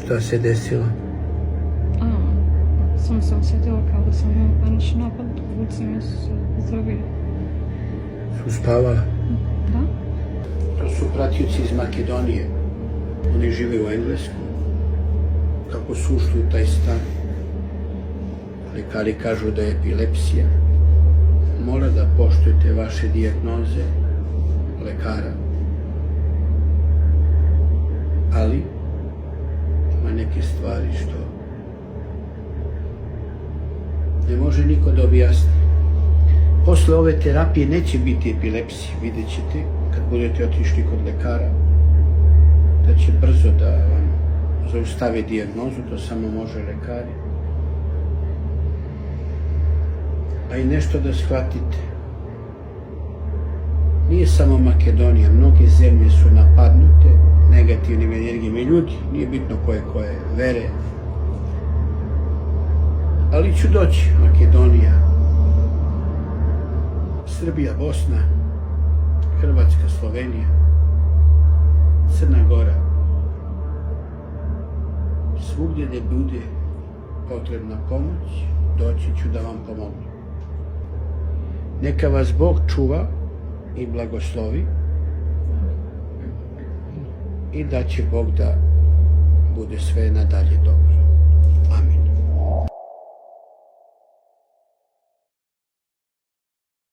Šta se desilo? Sam se osjetila kao da sam imala panični napad, ruci mi su se zdrobile. Su spavala? Da? To su pratioci iz Makedonije. Oni žive u Englesku. Kako su ušli u taj stan? Lekari kažu da je epilepsija. Mora da poštujete vaše dijagnoze lekara. Ali ima neke stvari što ne može niko da objasni. Posle ove terapije neće biti epilepsije, vidjet ćete kad budete otišli kod lekara da će brzo da vam zaustave dijagnozu, to samo može lekari. A i nešto da shvatite. Nije samo Makedonija, mnoge zemlje su napadnute negativnim energijama i ljudi, nije bitno koje vere. Ali ću doći, Makedonija, Srbija, Bosna, Hrvatska, Slovenija, Crna Gora. Svugdje gdje bude potrebna pomoć, doći ću da vam pomognem. Neka vas Bog čuva i blagoslovi i da će Bog da bude sve nadalje dobro. Amin.